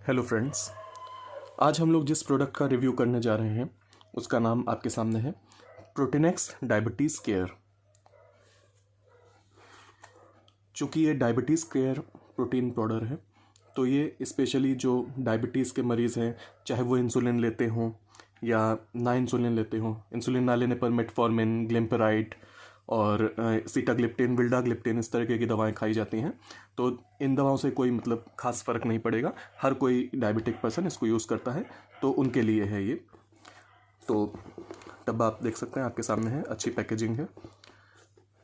Hello friends, आज हम लोग जिस प्रोडक्ट का रिव्यू करने जा रहे हैं उसका नाम आपके सामने है प्रोटीनेक्स डायबिटीज़ केयर। चूँकि ये डायबिटीज़ केयर प्रोटीन पाउडर है तो ये स्पेशली जो डायबिटीज़ के मरीज़ हैं, चाहे वो इंसुलिन लेते हों या ना इंसुलिन लेते हों, इंसुलिन ना लेने पर मेटफॉर्मिन, ग्लिम्पेराइड और सीटाग्लिप्टिन, विल्डाग्लिप्टिन इस तरह की दवाएं खाई जाती हैं। तो इन दवाओं से कोई खास फ़र्क नहीं पड़ेगा, हर कोई डायबिटिक पर्सन इसको यूज़ करता है, तो उनके लिए है ये। तो डब्बा आप देख सकते हैं, आपके सामने है, अच्छी पैकेजिंग है।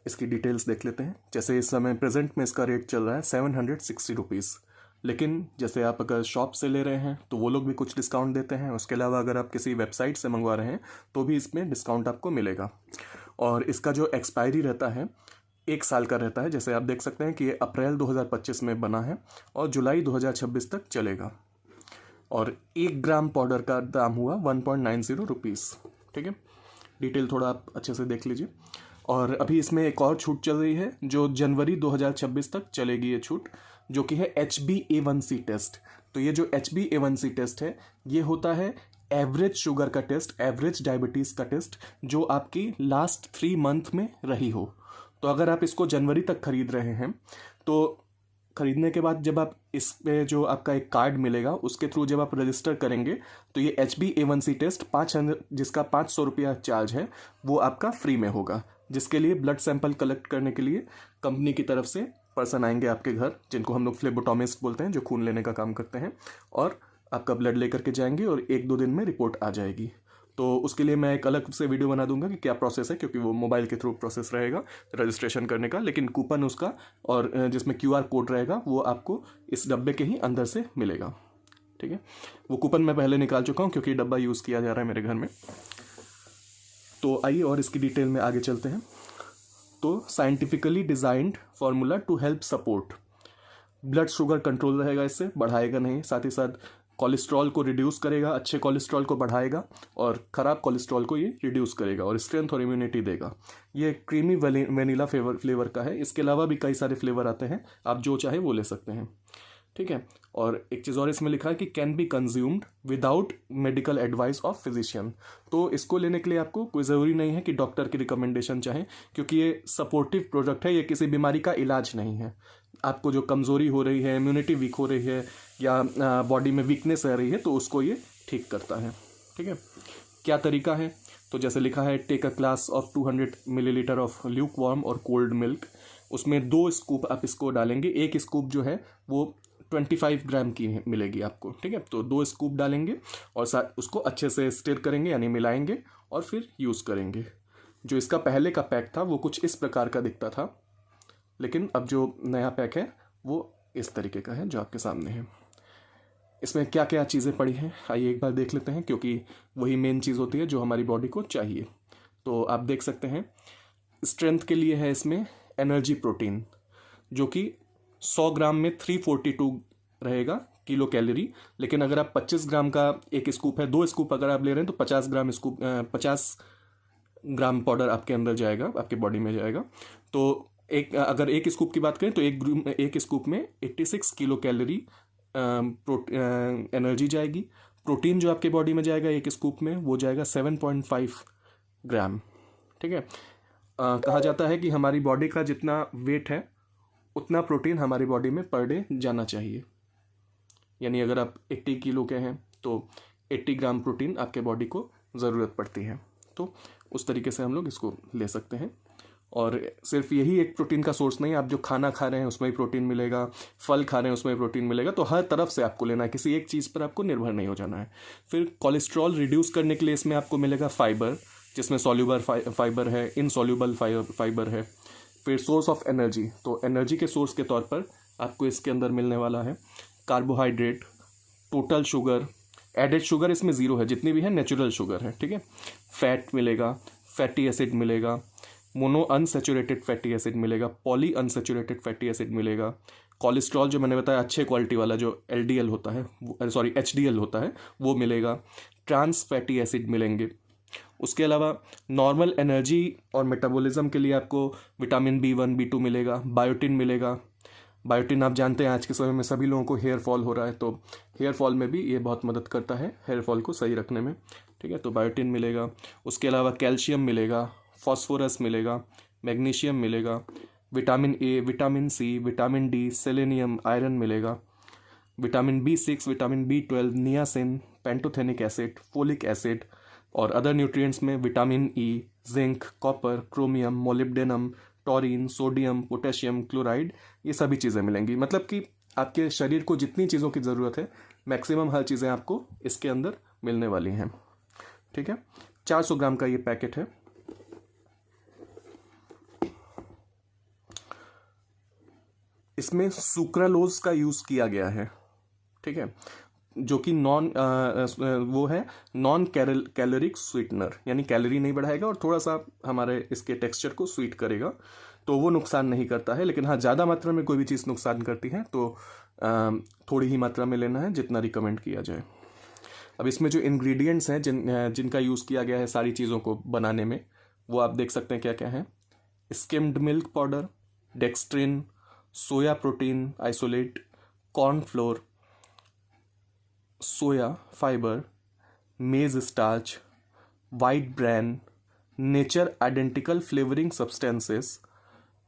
इसकी डिटेल्स देख लेते हैं। जैसे इस समय प्रेजेंट में इसका रेट चल रहा है 760 रुपीज़, लेकिन जैसे आप अगर शॉप से ले रहे हैं तो वो लोग भी कुछ डिस्काउंट देते हैं। उसके अलावा अगर आप किसी वेबसाइट से मंगवा रहे हैं तो भी इसमें डिस्काउंट आपको मिलेगा। और इसका जो एक्सपायरी रहता है 1 साल का रहता है। जैसे आप देख सकते हैं कि ये अप्रैल 2025 में बना है और जुलाई 2026 तक चलेगा। और 1 ग्राम पाउडर का दाम हुआ 1.90 रुपीज़। ठीक है, डिटेल थोड़ा आप अच्छे से देख लीजिए। और अभी इसमें एक और छूट चल रही है जो जनवरी 2026 तक चलेगी ये छूट, जो कि है HbA1c टेस्ट। तो ये जो HbA1c टेस्ट है ये होता है एवरेज शुगर का टेस्ट, एवरेज डायबिटीज़ का टेस्ट जो आपकी लास्ट 3 मंथ में रही हो। तो अगर आप इसको जनवरी तक खरीद रहे हैं तो खरीदने के बाद जब आप इस पे जो आपका एक कार्ड मिलेगा उसके थ्रू जब आप रजिस्टर करेंगे तो ये HbA1c टेस्ट 500 जिसका 500 रुपया चार्ज है वो आपका फ्री में होगा, जिसके लिए ब्लड सैंपल कलेक्ट करने के लिए कंपनी की तरफ से पर्सन आएंगे आपके घर, जिनको हम लोग फ्लेबोटोमिस्ट बोलते हैं, जो खून लेने का काम करते हैं, और आपका ब्लड लेकर के जाएंगे और 1-2 दिन में रिपोर्ट आ जाएगी। तो उसके लिए मैं एक अलग से वीडियो बना दूंगा कि क्या प्रोसेस है, क्योंकि वो मोबाइल के थ्रू प्रोसेस रहेगा रजिस्ट्रेशन करने का। लेकिन कूपन उसका और जिसमें QR कोड रहेगा वो आपको इस डब्बे के ही अंदर से मिलेगा। ठीक है, वो कूपन मैं पहले निकाल चुका हूँ क्योंकि डब्बा यूज़ किया जा रहा है मेरे घर में। तो आइए और इसकी डिटेल में आगे चलते हैं। तो scientifically designed formula to help support blood sugar control रहेगा, इससे बढ़ाएगा नहीं, साथ ही साथ कोलेस्ट्रॉल को रिड्यूस करेगा, अच्छे कोलेस्ट्रॉल को बढ़ाएगा और ख़राब कोलेस्ट्रॉल को ये रिड्यूस करेगा और स्ट्रेंथ और इम्यूनिटी देगा। ये क्रीमी वेनिला फ्लेवर का है। इसके अलावा भी कई सारे फ्लेवर आते हैं, आप जो चाहे वो ले सकते हैं। ठीक है, और एक चीज़ और इसमें लिखा है कि can be consumed without medical advice of physician. तो इसको लेने के लिए आपको कोई ज़रूरी नहीं है कि डॉक्टर की रिकमेंडेशन चाहें, क्योंकि ये सपोर्टिव प्रोडक्ट है, ये किसी बीमारी का इलाज नहीं है। आपको जो कमज़ोरी हो रही है, इम्यूनिटी वीक हो रही है या बॉडी में वीकनेस आ रही है तो उसको ये ठीक करता है। ठीक है, क्या तरीका है? तो जैसे लिखा है take a glass of 200 millilitre of lukewarm और कोल्ड मिल्क। उसमें 2 स्कूप आप इसको डालेंगे। एक स्कूप जो है वो 25 ग्राम की मिलेगी आपको। ठीक है, तो 2 स्कूप डालेंगे और साथ उसको अच्छे से स्टिर करेंगे, यानी मिलाएंगे और फिर यूज़ करेंगे। जो इसका पहले का पैक था वो कुछ इस प्रकार का दिखता था, लेकिन अब जो नया पैक है वो इस तरीके का है जो आपके सामने है। इसमें क्या क्या चीज़ें पड़ी हैं आइए एक बार देख लेते हैं, क्योंकि वही मेन चीज़ होती है जो हमारी बॉडी को चाहिए। तो आप देख सकते हैं स्ट्रेंथ के लिए है इसमें एनर्जी प्रोटीन, जो कि 100 ग्राम में 342 रहेगा किलो कैलोरी। लेकिन अगर आप 25 ग्राम का एक स्कूप है, 2 स्कूप अगर आप ले रहे हैं तो 50 ग्राम पाउडर आपके अंदर जाएगा, आपके बॉडी में जाएगा। तो अगर एक स्कूप की बात करें तो एक स्कूप में 86 किलो कैलोरी एनर्जी जाएगी। प्रोटीन जो आपके बॉडी में जाएगा एक स्कूप में वो जाएगा 7.5 ग्राम। ठीक है, कहा जाता है कि हमारी बॉडी का जितना वेट है उतना प्रोटीन हमारी बॉडी में पर डे जाना चाहिए। यानी अगर आप 80 किलो के हैं तो 80 ग्राम प्रोटीन आपके बॉडी को ज़रूरत पड़ती है। तो उस तरीके से हम लोग इसको ले सकते हैं। और सिर्फ यही एक प्रोटीन का सोर्स नहीं है, आप जो खाना खा रहे हैं उसमें भी प्रोटीन मिलेगा, फल खा रहे हैं उसमें भी प्रोटीन मिलेगा। तो हर तरफ से आपको लेना है, किसी एक चीज़ पर आपको निर्भर नहीं हो जाना है। फिर कोलेस्ट्रॉल रिड्यूस करने के लिए इसमें आपको मिलेगा फाइबर, जिसमें सॉल्यूबल फाइबर है, इनसॉल्यूबल फाइबर है। फिर सोर्स ऑफ एनर्जी, तो एनर्जी के सोर्स के तौर पर आपको इसके अंदर मिलने वाला है carbohydrate, total sugar, added sugar इसमें 0 है, जितनी भी है नेचुरल शुगर है। ठीक है, फैट मिलेगा, फैटी एसिड मिलेगा, मोनो अनसेचुरेटेड फैटी एसिड मिलेगा, पॉली अनसेचुरेटेड फैटी एसिड मिलेगा, कोलेस्ट्रॉल जो मैंने बताया अच्छे क्वालिटी वाला जो LDL होता है, HDL होता है वो मिलेगा, ट्रांस फैटी एसिड मिलेंगे। उसके अलावा नॉर्मल एनर्जी और मेटाबॉलिज्म के लिए आपको विटामिन B1 B2 मिलेगा, बायोटिन मिलेगा, बायोटिन आप जानते हैं आज के समय में सभी लोगों को हेयर फॉल हो रहा है, तो हेयर फॉल में भी ये बहुत मदद करता है हेयर फॉल को सही रखने में। ठीक है, तो बायोटिन मिलेगा। उसके अलावा कैल्शियम मिलेगा, फॉस्फोरस मिलेगा, मैग्नीशियम मिलेगा, vitamin A, vitamin C, vitamin D, selenium, iron मिलेगा, vitamin B6, vitamin B12, niacin, pantothenic acid, folic acid और अदर न्यूट्रिएंट्स में vitamin E, zinc, copper, chromium, molybdenum, taurine, sodium, potassium, chloride, ये सभी चीज़ें मिलेंगी। मतलब कि आपके शरीर को जितनी चीज़ों की ज़रूरत है मैक्सिमम हर चीज़ें आपको इसके अंदर मिलने वाली हैं। ठीक है, 400 ग्राम का ये पैकेट है। इसमें सुक्रालोज का यूज़ किया गया है। ठीक है, जो कि वो है नॉन कैलोरिक स्वीटनर, यानी कैलोरी नहीं बढ़ाएगा और थोड़ा सा हमारे इसके टेक्सचर को स्वीट करेगा, तो वो नुकसान नहीं करता है। लेकिन हाँ, ज़्यादा मात्रा में कोई भी चीज़ नुकसान करती है, तो थोड़ी ही मात्रा में लेना है जितना रिकमेंड किया जाए। अब इसमें जो इंग्रेडिएंट्स हैं जिनका यूज़ किया गया है सारी चीज़ों को बनाने में, वो आप देख सकते हैं क्या क्या है। Skimmed milk powder, dextrin, soya protein isolate, cornflour, soya fibre, maize starch, wheat bran, nature identical flavouring substances,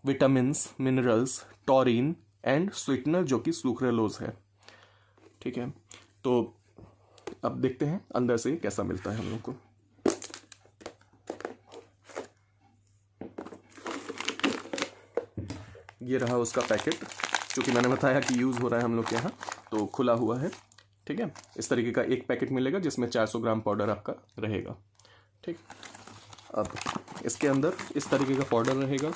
vitamins, minerals, taurine and sweetener जो कि सुक्रालोज है। ठीक है, तो अब देखते हैं अंदर से कैसा मिलता है हम लोग को। ये रहा उसका पैकेट, क्योंकि मैंने बताया कि यूज़ हो रहा है हम लोग के यहाँ, तो खुला हुआ है। ठीक है, इस तरीके का एक पैकेट मिलेगा जिसमें 400 ग्राम पाउडर आपका रहेगा। ठीक, अब इसके अंदर इस तरीके का पाउडर रहेगा।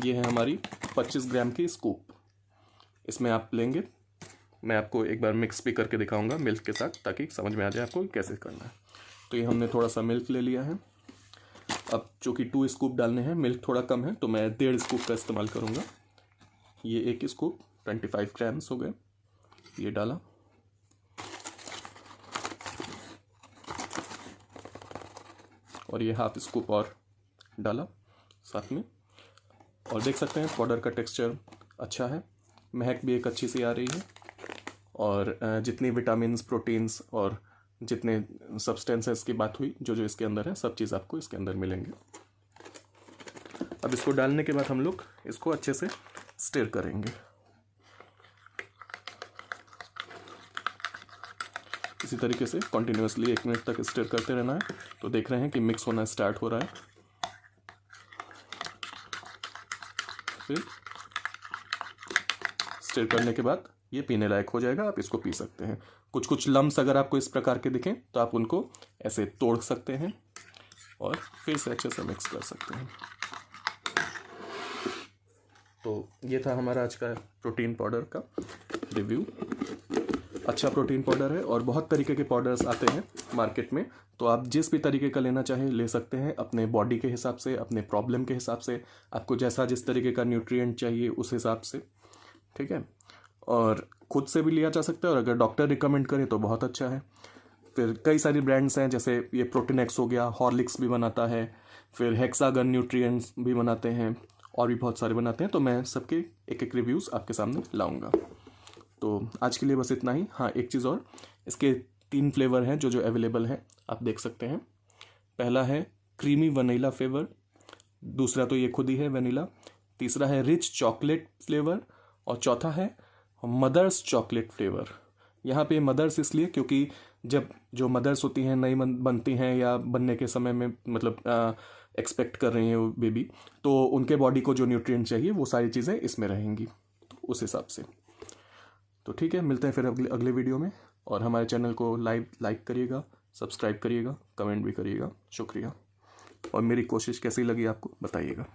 ये है हमारी 25 ग्राम की स्कूप। इसमें आप लेंगे, मैं आपको एक बार मिक्स भी करके दिखाऊंगा मिल्क के साथ, ताकि समझ में आ जाए आपको कैसे करना है। तो ये हमने थोड़ा सा मिल्क ले लिया है। अब चूँकि 2 स्कूप डालने हैं, मिल्क थोड़ा कम है तो मैं 1.5 स्कूप का इस्तेमाल करूँगा। ये 1 स्कूप 25 ग्राम्स हो गए, ये डाला। और ये हाफ स्कूप और डाला साथ में। और देख सकते हैं पाउडर का टेक्सचर अच्छा है, महक भी एक अच्छी सी आ रही है। और जितनी विटामिन्स, प्रोटीन्स और जितने सब्सटेंसेस की बात हुई, जो जो इसके अंदर है, सब चीज़ आपको इसके अंदर मिलेंगे। अब इसको डालने के बाद हम लोग इसको अच्छे से स्टिर करेंगे। इसी तरीके से कंटिन्यूअसली 1 मिनट तक स्टिर करते रहना है। तो देख रहे हैं कि मिक्स होना स्टार्ट हो रहा है। फिर स्टिर करने के बाद ये पीने लायक हो जाएगा, आप इसको पी सकते हैं। कुछ कुछ लम्स अगर आपको इस प्रकार के दिखें तो आप उनको ऐसे तोड़ सकते हैं और फिर से अच्छे से मिक्स कर सकते हैं। तो ये था हमारा आज का प्रोटीन पाउडर का रिव्यू। अच्छा प्रोटीन पाउडर है और बहुत तरीके के पाउडर्स आते हैं मार्केट में, तो आप जिस भी तरीके का लेना चाहें ले सकते हैं, अपने बॉडी के हिसाब से, अपने प्रॉब्लम के हिसाब से, आपको जैसा जिस तरीके का न्यूट्रिएंट चाहिए उस हिसाब से। ठीक है, और खुद से भी लिया जा सकता है, और अगर डॉक्टर रिकमेंड करे तो बहुत अच्छा है। फिर कई सारी ब्रांड्स हैं, जैसे ये प्रोटीन एक्स हो गया, हॉर्लिक्स भी बनाता है, फिर हेक्सागन न्यूट्रिएंट्स भी बनाते हैं, और भी बहुत सारे बनाते हैं। तो मैं सबके एक एक रिव्यूज़ आपके सामने लाऊंगा। तो आज के लिए बस इतना ही। हाँ, एक चीज़ और, इसके 3 फ्लेवर हैं जो अवेलेबल हैं, आप देख सकते हैं। पहला है क्रीमी वनीला फ्लेवर, दूसरा तो ये खुद ही है वनीला, तीसरा है रिच चॉकलेट फ्लेवर, और चौथा है मदर्स चॉकलेट फ्लेवर। यहाँ पे मदर्स इसलिए क्योंकि जब जो मदर्स होती हैं नई बनती हैं या बनने के समय में, मतलब एक्सपेक्ट कर रही हैं वो बेबी, तो उनके बॉडी को जो न्यूट्रिएंट चाहिए वो सारी चीज़ें इसमें रहेंगी, तो उस हिसाब से। तो ठीक है, मिलते हैं फिर अगले वीडियो में। और हमारे चैनल को लाइक करिएगा, सब्सक्राइब करिएगा, कमेंट भी करिएगा। शुक्रिया। और मेरी कोशिश कैसी लगी आपको बताइएगा।